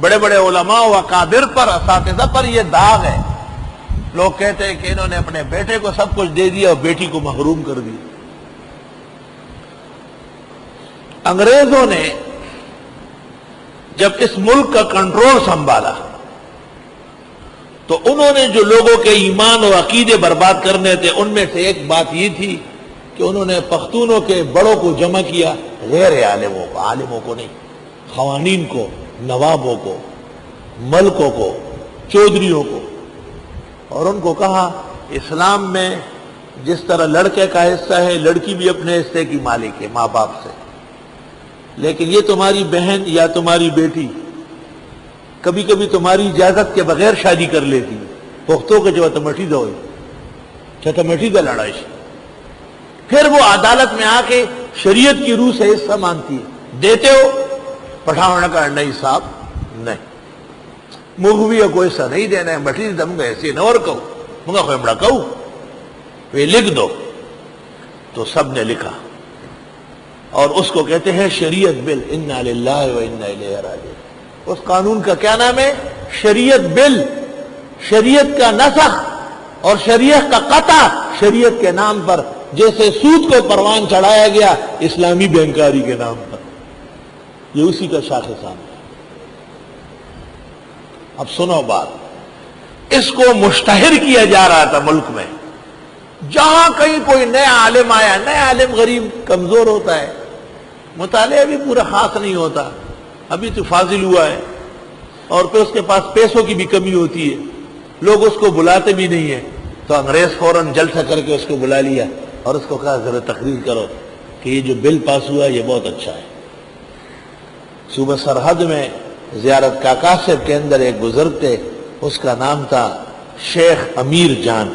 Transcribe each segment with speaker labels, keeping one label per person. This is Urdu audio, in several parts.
Speaker 1: بڑے بڑے علماء و اکابر پر، اساتذہ پر یہ داغ ہے. لوگ کہتے ہیں کہ انہوں نے اپنے بیٹے کو سب کچھ دے دیا اور بیٹی کو محروم کر دیا. انگریزوں نے جب اس ملک کا کنٹرول سنبھالا تو انہوں نے جو لوگوں کے ایمان اور عقیدے برباد کرنے تھے ان میں سے ایک بات یہ تھی کہ انہوں نے پختونوں کے بڑوں کو جمع کیا، غیر عالموں کو، عالموں کو نہیں، خوانین کو، نوابوں کو، ملکوں کو، چودھریوں کو، اور ان کو کہا اسلام میں جس طرح لڑکے کا حصہ ہے لڑکی بھی اپنے حصے کی مالک ہے ماں باپ سے، لیکن یہ تمہاری بہن یا تمہاری بیٹی کبھی کبھی تمہاری اجازت کے بغیر شادی کر لیتی ہے. پختوں کے جو تمٹی دو تمٹی دا لڑائی. پھر وہ عدالت میں آ کے شریعت کی روح سے حصہ مانتی ہے. دیتے ہو؟ پٹھانوں نے کہا نہیں صاحب نہیں، مغوی کو ایسا نہیں دینا ہے، مٹی دم گا ایسے نہ اور کہو منگا کوئی بڑا کہو وہ لکھ دو. تو سب نے لکھا، اور اس کو کہتے ہیں شریعت بل، انا للہ و انا الیہ راجعون. اس قانون کا کیا نام ہے؟ شریعت بل. شریعت کا نسخ اور شریعت کا قطع شریعت کے نام پر، جیسے سود کو پروان چڑھایا گیا اسلامی بینکاری کے نام پر. یہ اسی کا شاخصان ہے. اب سنو بات، اس کو مشتہر کیا جا رہا تھا ملک میں. جہاں کہیں کوئی نیا عالم آیا، نیا عالم غریب کمزور ہوتا ہے، مطالعہ بھی پورا خاص نہیں ہوتا، ابھی تو فاضل ہوا ہے، اور پھر اس کے پاس پیسوں کی بھی کمی ہوتی ہے، لوگ اس کو بلاتے بھی نہیں ہیں، تو انگریز فوراً جلسہ کر کے اس کو بلا لیا اور اس کو کہا ذرا تقریر کرو کہ یہ جو بل پاس ہوا یہ بہت اچھا ہے. صوبہ سرحد میں زیارت کاکا صاحب کے اندر ایک بزرگ تھے، اس کا نام تھا شیخ امیر جان.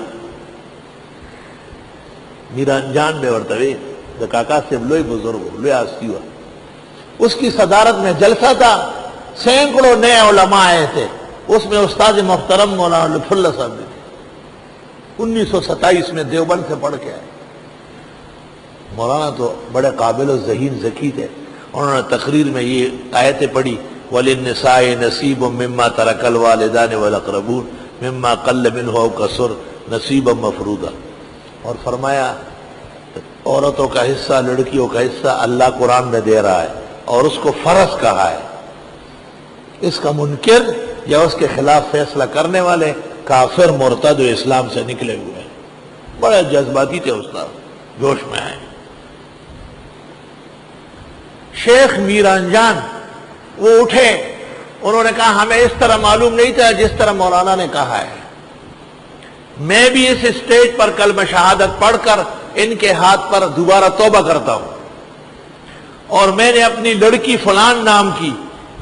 Speaker 1: میران جان بے ورتوے دا کاکا صاحب لوئی بزرگ ہو، لوئی آستی ہوا. اس کی صدارت میں جلسہ تھا، سینکڑوں نئے علماء آئے تھے. اس میں استاد محترم مولانا لطف اللہ صاحب بھی تھے. 1927 میں دیوبند سے پڑھ کے آئے. مولانا تو بڑے قابل و ذہین ذکی تھے. انہوں نے تقریر میں یہ آیتیں پڑھی، وَلِلنِّسَاءِ نَصِيبٌ مِّمَّا تَرَكَ الْوَالِدَانِ وَالْأَقْرَبُونَ مِمَّا قَلَّ مِنْهُ أَوْ كَثُرَ نَصِيبًا مَّفْرُوضًا. اور فرمایا عورتوں کا حصہ، لڑکیوں کا حصہ اللہ قرآن میں دے رہا ہے اور اس کو فرض کہا ہے. اس کا منکر یا اس کے خلاف فیصلہ کرنے والے کافر مرتد و اسلام سے نکلے ہوئے ہیں. بڑے جذباتی تھے استاد، جوش میں آئے. شیخ میران جان وہ اٹھے، انہوں نے کہا ہمیں اس طرح معلوم نہیں تھا جس طرح مولانا نے کہا ہے. میں بھی اس اسٹیج پر کلمہ شہادت پڑھ کر ان کے ہاتھ پر دوبارہ توبہ کرتا ہوں، اور میں نے اپنی لڑکی فلان نام کی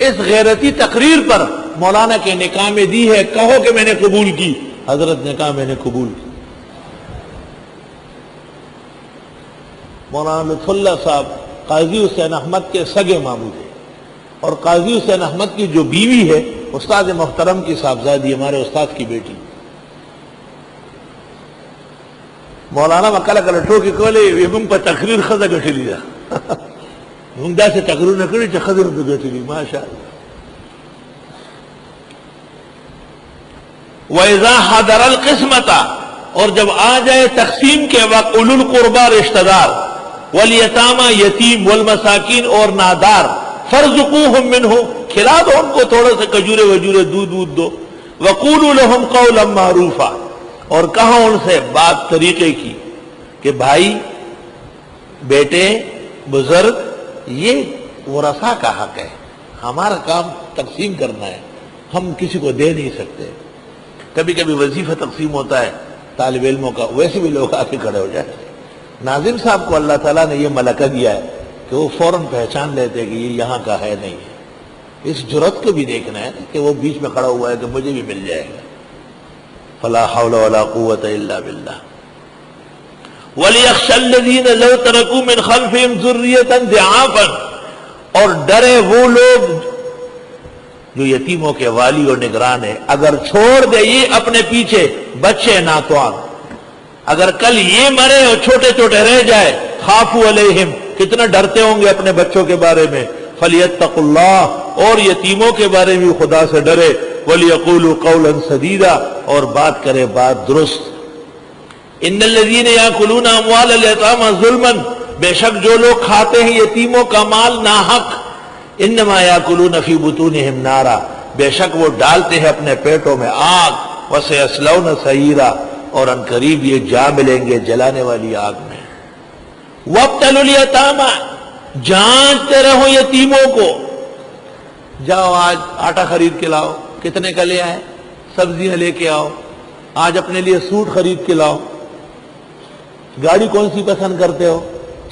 Speaker 1: اس غیرتی تقریر پر مولانا کے نکاح میں دی ہے، کہو کہ میں نے قبول کی. حضرت نے کہا میں نے قبول کی. مولانا لطف اللہ صاحب قاضی حسین احمد کے سگے ماموں تھے، اور قاضی حسین احمد کی جو بیوی ہے استاد محترم کی صاحبزادی، ہمارے استاد کی بیٹی. مولانا مکالا کلٹو کی کولے یہ منگ پر تقریر خزا گٹی لیا منگ دا سے تقریر نکڑی چا خزر پر گٹی لی. ماشاءاللہ. وَإِذَا حَضَرَ الْقِسْمَةَ، اور جب آ جائے تقسیم کے وقت، اولو القربا رشتہ دار، والیتاما یتیم، والمساکین اور نادار، فَارْزُقُوهُم مِّنْهُ، کھلا دو ان کو تھوڑے سے کجورے وجورے دودھ دو. وَقُولُوا لَهُمْ قَوْلًا مَّعْرُوفًا، اور کہا ان سے بات طریقے کی کہ بھائی، بیٹے، بزرگ، یہ ورثہ کا حق ہے، ہمارا کام تقسیم کرنا ہے، ہم کسی کو دے نہیں سکتے. کبھی کبھی وظیفہ تقسیم ہوتا ہے طالب علموں کا، ویسے بھی لوگ آ کے کھڑے ہو جاتے ہیں. ناظم صاحب کو اللہ تعالیٰ نے یہ ملکہ دیا ہے کہ وہ فوراً پہچان لیتے کہ یہ یہاں کا ہے نہیں ہے. اس جرت کو بھی دیکھنا ہے کہ وہ بیچ میں کھڑا ہوا ہے کہ مجھے بھی مل جائے گا. فلا حول ولا قوت الا باللہ. وَلْيَخْشَ الَّذِينَ لَوْ تَرَكُوا مِنْ خَلْفِهِمْ ذُرِّيَّةً ضِعَافًا، اور ڈرے وہ لوگ جو یتیموں کے والی اور نگران ہے، اگر چھوڑ دے یہ اپنے پیچھے بچے ناتوان، اگر کل یہ مرے اور چھوٹے چھوٹے رہ جائے، خافوا علیہم، کتنا ڈرتے ہوں گے اپنے بچوں کے بارے میں. فَلْيَتَّقُوا اللَّهَ اور یتیموں کے بارے میں خدا سے ڈرے، وَلْيَقُولُوا قَوْلًا سَدِيدًا، اور بات کرے بات درست۔ إِنَّ الَّذِينَ يَأْكُلُونَ أَمْوَالَ الْيَتَامَى ظُلْمًا، بے شک جو لوگ کھاتے ہیں یتیموں کا مال ناحق، إِنَّمَا يَأْكُلُونَ فِي بُطُونِهِمْ نَارًا، بے شک وہ ڈالتے ہیں اپنے پیٹوں میں آگ، وَسَيَصْلَوْنَ سَعِيرًا، اور ان قریب یہ جا ملیں گے جلانے والی آگ میں۔ وَابْتَلُوا الْيَتَامَى، جانچتے رہو یتیموں کو، جاؤ آج آٹا خرید کے لاؤ، کتنے کا لے آئے، سبزیاں لے کے آؤ، آج اپنے لیے سوٹ خرید کے لاؤ، گاڑی کون سی پسند کرتے ہو،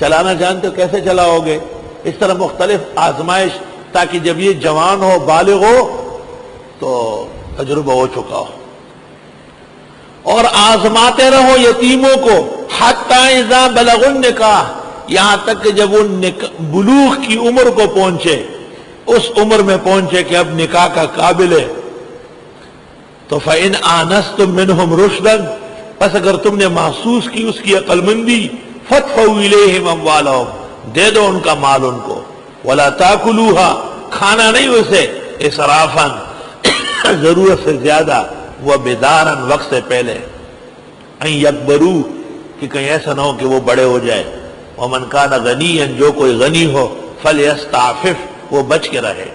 Speaker 1: چلانا جانتے ہو کیسے چلاؤ گے، اس طرح مختلف آزمائش، تاکہ جب یہ جوان ہو بالغ ہو تو تجربہ ہو چکا ہو۔ اور آزماتے رہو یتیموں کو، حتی اذا بلغوا النکاح، یہاں تک کہ جب وہ بلوغ کی عمر کو پہنچے، اس عمر میں پہنچے کہ اب نکاح کا قابل ہے، تو فَإِنْ آنَسْتُم مِّنْهُمْ رُشْدًا، پس اگر تم نے محسوس کی اس کی عقل مندی، فَادْفَعُوا إِلَيْهِمْ أَمْوَالَهُمْ، دے دو ان کا مال ان کو، وَلَا تَأْكُلُوهَا، کھانا نہیں اسے، اسرافاً، ضرورت سے زیادہ، وَبِدَارًا، وقت سے پہلے، أَن يَكْبَرُوا، کہ کہیں ایسا نہ ہو کہ وہ بڑے ہو جائے، وَمَنْ كَانَ غَنِيًّا، جو کوئی غنی ہو، فَلْيَسْتَعْفِفْ، وہ بچ کے رہے،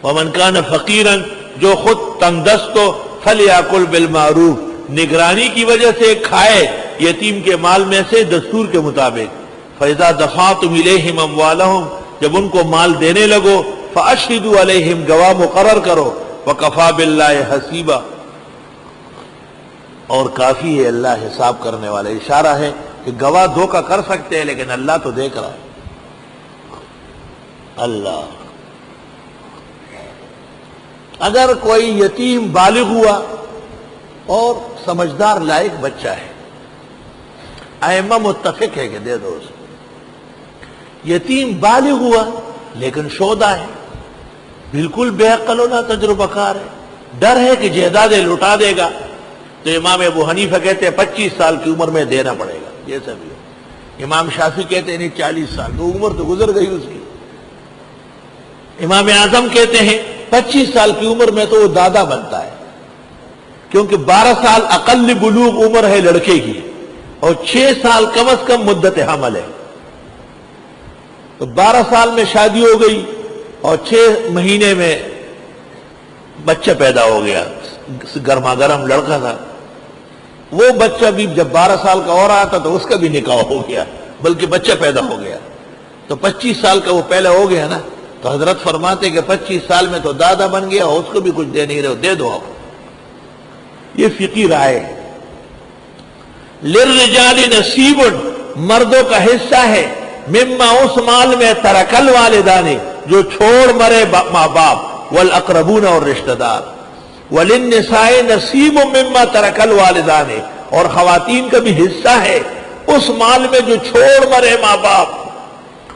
Speaker 1: وَمَنْ كَانَ فَقِيرًا، جو خود تنگ دست ہو، فَلْيَأْكُلْ بِالْمَعْرُوفِ، نگرانی کی وجہ سے کھائے یتیم کے مال میں سے دستور کے مطابق۔ فَإِذَا دَفَعْتُمْ إِلَيْهِمْ أَمْوَالَهُمْ، جب ان کو مال دینے لگو، فَأَشْهِدُوا عَلَيْهِمْ، گواہ مقرر کرو، وَكَفَى بِاللَّهِ حَسِيبًا، اور کافی ہے اللہ حساب کرنے والا۔ اشارہ ہے کہ گواہ دھوکہ کر سکتے ہیں لیکن اللہ تو دیکھ رہا ہے۔ اللہ، اگر کوئی یتیم بالغ ہوا اور سمجھدار لائق بچہ ہے، ائمہ متفق ہے کہ دے دو اسے۔ یتیم بالغ ہوا لیکن شودہ ہے، بالکل بے عقل و نا تجربہ کار ہے، ڈر ہے کہ جائیدادیں لٹا دے گا، تو امام ابو حنیفہ کہتے ہیں 25 سال کی عمر میں دینا پڑے گا، جیسا بھی ہو۔ امام شافعی کہتے ہیں نہیں 40 سال، تو عمر تو گزر گئی اس کی۔ امام اعظم کہتے ہیں 25 سال کی عمر میں تو وہ دادا بنتا ہے، کیونکہ 12 سال اقل بلوغ عمر ہے لڑکے کی، اور 6 سال کم از کم مدت حمل ہے، تو 12 سال میں شادی ہو گئی اور 6 مہینے میں بچہ پیدا ہو گیا، گرما گرم لڑکا تھا، وہ بچہ بھی جب 12 سال کا اور آتا تو اس کا بھی نکاح ہو گیا، بلکہ بچہ پیدا ہو گیا، تو 25 سال کا وہ پہلے ہو گیا نا، تو حضرت فرماتے کہ 25 سال میں تو دادا بن گیا، اس کو بھی کچھ دے نہیں رہے، دے دو آپ۔ یہ فقہی رائے ہے۔ للرجال نصیب، مردوں کا حصہ ہے، مما اس مال میں ترک الوالدان، جو چھوڑ مرے ماں باپ، والاقربون اور رشتہ دار، وللنساء نصیب مما ترک الوالدان، اور خواتین کا بھی حصہ ہے اس مال میں جو چھوڑ مرے ماں باپ،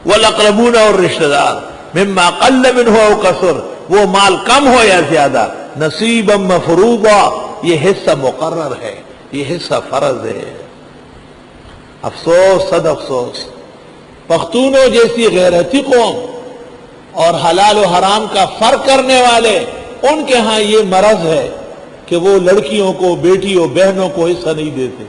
Speaker 1: والاقربون اور رشتہ دار، مما قل منہ او کثر، وہ مال کم ہو یا زیادہ، نصیبا مفروضا، یہ حصہ مقرر ہے، یہ حصہ فرض ہے۔ افسوس، صد افسوس، پختونوں جیسی غیرتی قوم اور حلال و حرام کا فرق کرنے والے، ان کے ہاں یہ مرض ہے کہ وہ لڑکیوں کو، بیٹیوں، بہنوں کو حصہ نہیں دیتے۔